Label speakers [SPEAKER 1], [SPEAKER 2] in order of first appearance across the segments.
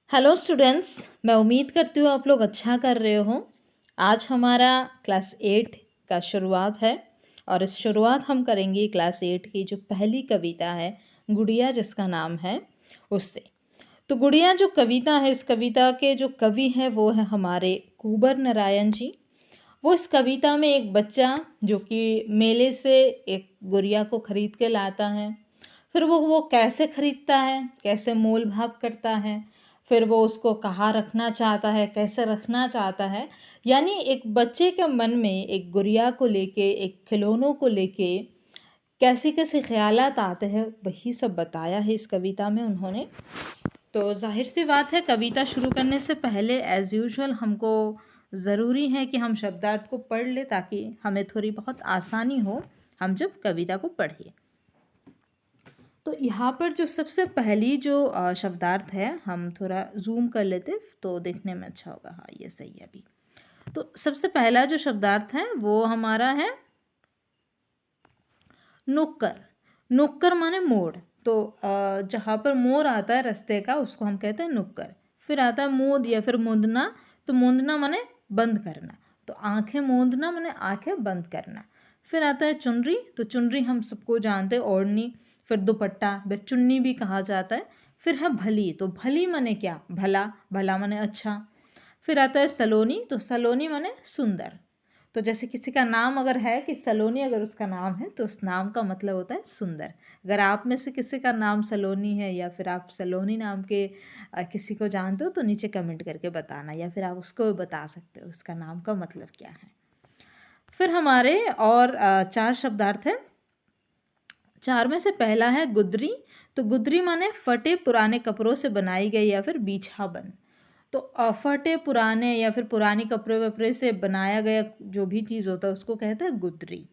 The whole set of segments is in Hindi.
[SPEAKER 1] हेलो स्टूडेंट्स, मैं उम्मीद करती हूँ आप लोग अच्छा कर रहे हो। आज हमारा क्लास 8 का शुरुआत है और इस शुरुआत हम करेंगे क्लास 8 की जो पहली कविता है गुड़िया, जिसका नाम है उससे। तो गुड़िया जो कविता है, इस कविता के जो कवि हैं वो है हमारे कुंवर नारायण जी। वो इस कविता में एक बच्चा जो कि मेले से एक गुड़िया को खरीद के लाता है, फिर वो कैसे खरीदता है, कैसे मोल भाव करता है, फिर वो उसको कहाँ रखना चाहता है, कैसे रखना चाहता है। यानी एक बच्चे के मन में एक गुड़िया को लेके, एक खिलौनों को लेके कैसे कैसे ख्यालात आते हैं, वही सब बताया है इस कविता में उन्होंने। तो जाहिर सी बात है, कविता शुरू करने से पहले एज़ यूजुअल हमको ज़रूरी है कि हम शब्दार्थ को पढ़ लें ताकि हमें थोड़ी बहुत आसानी हो हम जब कविता को पढ़ें। तो यहाँ पर जो सबसे पहली जो शब्दार्थ है, हम थोड़ा जूम कर लेते तो देखने में अच्छा होगा। हाँ, ये सही है अभी। तो सबसे पहला जो शब्दार्थ है वो हमारा है नुक्कर। नुक्कर माने मोड़। तो जहाँ पर मोड़ आता है रास्ते का, उसको हम कहते हैं नुक्कर। फिर आता है मूंद या फिर मूंदना। तो मूंदना माने बंद करना। तो आंखें मूंदना माने आंखें बंद करना। फिर आता है चुनरी। तो चुनरी हम सबको जानते हैं, ओढ़नी। फिर दुपट्टा, फिर चुन्नी भी कहा जाता है। फिर है भली। तो भली माने क्या? भला। भला माने अच्छा। फिर आता है सलोनी। तो सलोनी माने सुंदर। तो जैसे किसी का नाम अगर है कि सलोनी, अगर उसका नाम है तो उस नाम का मतलब होता है सुंदर। अगर आप में से किसी का नाम सलोनी है या फिर आप सलोनी नाम के किसी को जानते हो तो नीचे कमेंट करके बताना, या फिर आप उसको भी बता सकते हो उसका नाम का मतलब क्या है। फिर हमारे और 4 शब्दार्थ हैं। 4 में से पहला है गुदरी। तो गुदरी माने फटे पुराने कपड़ों से बनाई गई या फिर बीछा बन। तो फटे पुराने या फिर पुरानी कपड़े वपड़े से बनाया गया जो भी चीज़ होता है उसको कहते हैं गुदरी।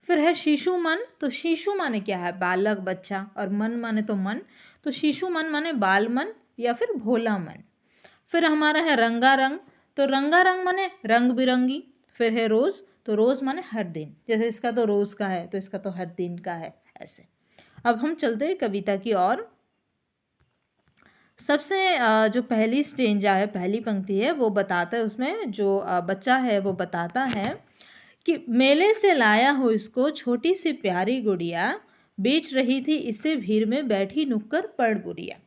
[SPEAKER 1] फिर है शीशु मन। तो शीशु माने क्या है? बालक, बच्चा। और मन माने तो मन। तो शीशु मन माने बाल मन या फिर भोला मन। फिर हमारा है रंगा रंग। तो रंगा रंग माने रंग बिरंगी। फिर है रोज़। तो रोज़ माने हर दिन। जैसे इसका तो रोज़ का है तो इसका तो हर दिन का है, ऐसे। अब हम चलते हैं कविता की ओर। सबसे जो पहली स्टेंजा है, पहली पंक्ति है, वो बताता है, उसमें जो बच्चा है वो बताता है कि मेले से लाया हो इसको छोटी सी प्यारी गुड़िया, बेच रही थी इसे भीड़ में बैठी नुक्कर पड़ गुड़िया।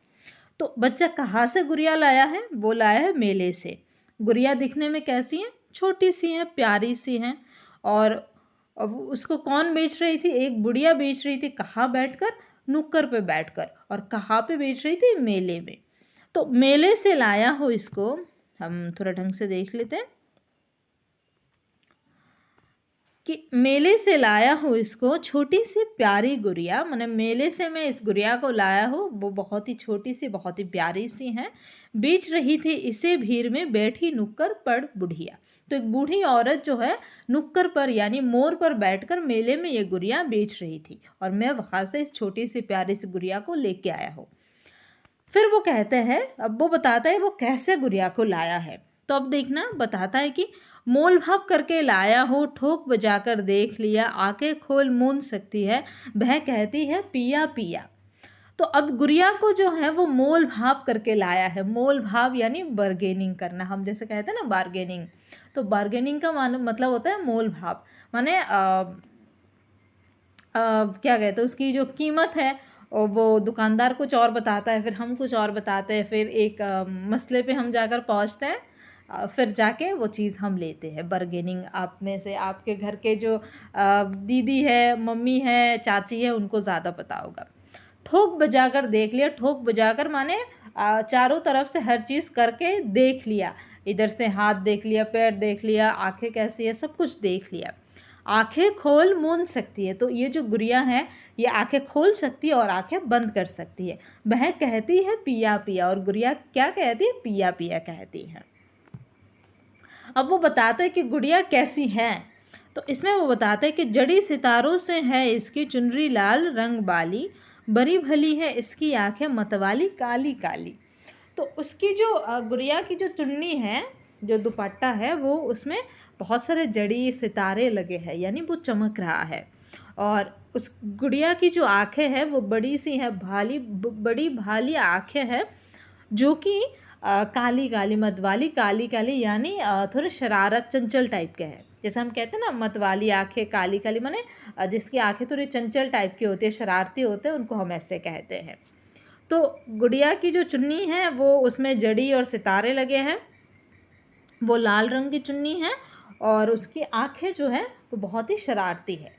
[SPEAKER 1] तो बच्चा कहाँ से गुड़िया लाया है? वो लाया है मेले से। गुड़िया दिखने में कैसी हैं? छोटी सी हैं, प्यारी सी हैं। और अब उसको कौन बेच रही थी? एक बुढ़िया बेच रही थी। कहाँ बैठकर? नुक्कर पे बैठकर। और कहाँ पे बेच रही थी? मेले में। तो मेले से लाया हो इसको हम थोड़ा ढंग से देख लेते हैं कि मेले से लाया हो इसको छोटी सी प्यारी गुड़िया, माने मेले से मैं इस गुड़िया को लाया हूँ, वो बहुत ही छोटी सी, बहुत ही प्यारी सी है। बेच रही थी इसे भीड़ में बैठी नुक्कर पड़ बुढ़िया। तो एक बूढ़ी औरत जो है नुक्कर पर यानी मोड़ पर बैठकर मेले में ये गुड़िया बेच रही थी और मैं वहाँ से इस छोटी सी प्यारी सी गुड़िया को लेके आया हूँ। फिर वो कहते हैं, अब वो बताता है वो कैसे गुड़िया को लाया है। तो अब देखना, बताता है कि मोल भाव करके लाया हो, ठोक बजाकर देख लिया, आंखें खोल मूंद सकती है, वह कहती है पिया पिया। तो अब गुड़िया को जो है वो मोल भाव करके लाया है। मोल भाव यानी बार्गेनिंग करना, हम जैसे कहते हैं ना बार्गेनिंग। तो बार्गेनिंग का मतलब होता है मोल भाव। माने क्या कहते हैं, उसकी जो कीमत है और वो दुकानदार कुछ और बताता है, फिर हम कुछ और बताते हैं, फिर एक मसले पे हम जाकर पहुंचते हैं, फिर जाके वो चीज़ हम लेते हैं। बार्गेनिंग आप में से आपके घर के जो दीदी है, मम्मी है, चाची है, उनको ज़्यादा पता होगा। ठोक बजाकर देख लिया। ठोक बजाकर माने चारों तरफ से हर चीज़ करके देख लिया। इधर से हाथ देख लिया, पैर देख लिया, आंखें कैसी है, सब कुछ देख लिया। आंखें खोल मूंद सकती है। तो ये जो गुड़िया है ये आंखें खोल सकती है और आंखें बंद कर सकती है। वह कहती है पिया पिया, और गुड़िया क्या कहती है? पिया पिया कहती है। अब वो बताते हैं कि गुड़िया कैसी है। तो इसमें वो बताते हैं कि जड़ी सितारों से है इसकी चुनरी लाल रंग वाली, बड़ी भली है इसकी आंखें मतवाली काली काली। तो उसकी जो गुड़िया की जो चुन्नी है, जो दुपट्टा है, वो उसमें बहुत सारे जड़ी सितारे लगे हैं, यानी वो चमक रहा है। और उस गुड़िया की जो आंखें हैं वो बड़ी सी हैं, बड़ी भाली आंखें हैं, जो कि काली काली, मतवाली काली काली यानी थोड़े शरारत चंचल टाइप के हैं। जैसे हम कहते हैं ना मतवाली आंखें काली काली, माने जिसकी आंखें थोड़ी चंचल टाइप की होती है, शरारती होते हैं, उनको हम ऐसे कहते हैं। तो गुड़िया की जो चुन्नी है वो उसमें जड़ी और सितारे लगे हैं, वो लाल रंग की चुन्नी है और उसकी आंखें जो है वो बहुत ही शरारती है।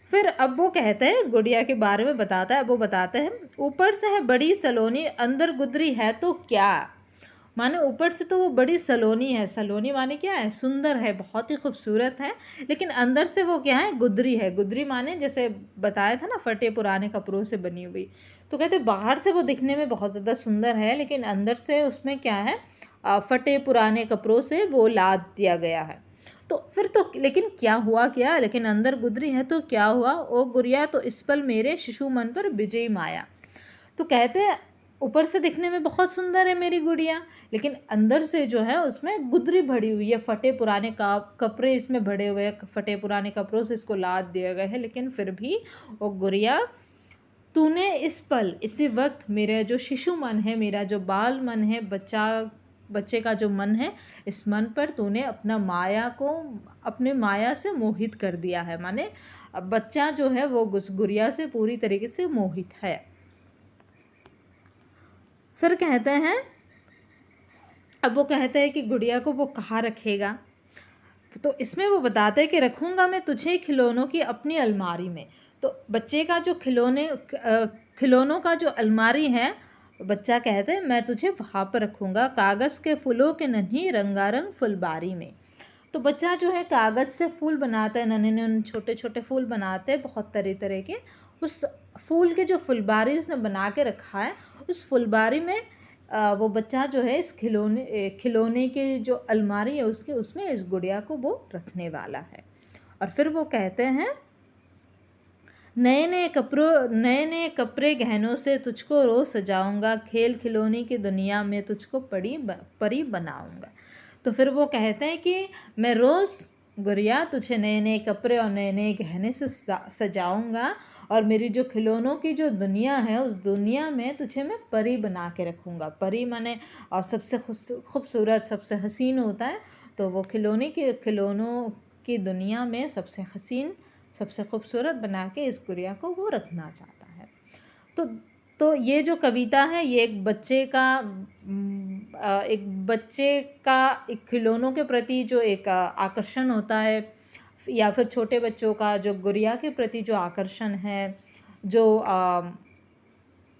[SPEAKER 1] फिर अब वो कहते हैं, गुड़िया के बारे में बताता है, वो बताते हैं ऊपर से है बड़ी सलोनी, अंदर गुदरी है तो क्या। माने ऊपर से तो वो बड़ी सलोनी है, सलोनी माने क्या है, सुंदर है, बहुत ही खूबसूरत है, लेकिन अंदर से वो क्या है, गुदरी है। गुदरी माने जैसे बताया था ना, फटे पुराने कपड़ों से बनी हुई। तो कहते बाहर से वो दिखने में बहुत ज़्यादा सुंदर है, लेकिन अंदर से उसमें क्या है, फटे पुराने कपड़ों से वो लाद दिया गया है। तो फिर तो लेकिन क्या हुआ क्या, लेकिन अंदर गुदरी है तो क्या हुआ, ओ गुड़िया तो इस पल मेरे शिशु मन पर विजयी माया। तो कहते हैं ऊपर से दिखने में बहुत सुंदर है मेरी गुड़िया, लेकिन अंदर से जो है उसमें गुदरी भरी हुई है, फटे पुराने कपड़े इसमें भरे हुए हैं, फटे पुराने कपड़ों से इसको लाद दिया गया है। लेकिन फिर भी ओ गुड़िया, तूने इस पल, इसी वक्त मेरा जो शिशु मन है, मेरा जो बाल मन है, बच्चे का जो मन है, इस मन पर तूने अपना माया को, अपने माया से मोहित कर दिया है। माने अब बच्चा जो है वो गुड़िया से पूरी तरीके से मोहित है। फिर कहते हैं, अब वो कहते हैं कि गुड़िया को वो कहाँ रखेगा। तो इसमें वो बताते हैं कि रखूँगा मैं तुझे खिलौनों की अपनी अलमारी में। तो बच्चे का जो खिलौनों का जो अलमारी है, बच्चा कहते हैं मैं तुझे वहाँ पर रखूँगा, कागज़ के फूलों के नन्ही रंगारंग फुलबारी में। तो बच्चा जो है कागज़ से फूल बनाता है, नन्हे नन्हे छोटे छोटे फूल बनाते हैं बहुत तरह तरह के। उस फूल के जो फुलबारी उसने बना के रखा है, उस फुलबारी में वो बच्चा जो है इस खिलौने के जो अलमारी है उसके, उसमें इस गुड़िया को वो रखने वाला है। और फिर वो कहते हैं, नए नए कपड़े गहनों से तुझको रोज सजाऊंगा, खेल खिलौने की दुनिया में तुझको परी बनाऊंगा। तो फिर वो कहते हैं कि मैं रोज़ गुड़िया तुझे नए नए कपड़े और नए नए गहने से सजाऊंगा, और मेरी जो खिलौनों की जो दुनिया है उस दुनिया में तुझे मैं परी बना के रखूँगा। परी माने और सबसे खूबसूरत, सबसे हसीन होता है। तो वो खिलौनों की दुनिया में सबसे हसीन, सबसे खूबसूरत बना के इस गुड़िया को वो रखना चाहता है। तो ये जो कविता है ये एक बच्चे का एक खिलौनों के प्रति जो एक आकर्षण होता है, या फिर छोटे बच्चों का जो गुड़िया के प्रति जो आकर्षण है, जो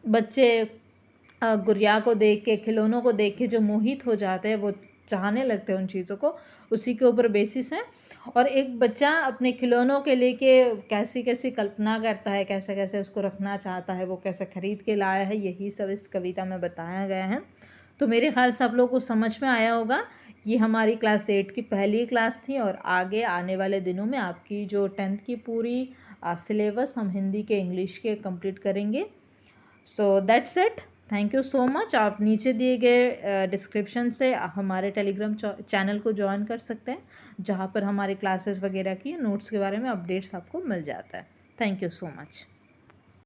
[SPEAKER 1] बच्चे गुड़िया को देख के, खिलौनों को देख के जो मोहित हो जाते हैं, वो चाहने लगते हैं उन चीज़ों को, उसी के ऊपर बेसिस है। और एक बच्चा अपने खिलौनों के लेके कैसी कैसी कल्पना करता है, कैसे कैसे उसको रखना चाहता है, वो कैसे ख़रीद के लाया है, यही सब इस कविता में बताया गया है। तो मेरे ख्याल से आप लोगों को समझ में आया होगा। ये हमारी क्लास 8 की पहली क्लास थी, और आगे आने वाले दिनों में आपकी जो 10th की पूरी सिलेबस हम हिंदी के, इंग्लिश के कंप्लीट करेंगे। So that's it, thank you so much. आप नीचे दिए गए डिस्क्रिप्शन से हमारे टेलीग्राम चैनल को ज्वाइन कर सकते हैं, जहाँ पर हमारी क्लासेस वगैरह की नोट्स के बारे में अपडेट्स आपको मिल जाता है। Thank you so much.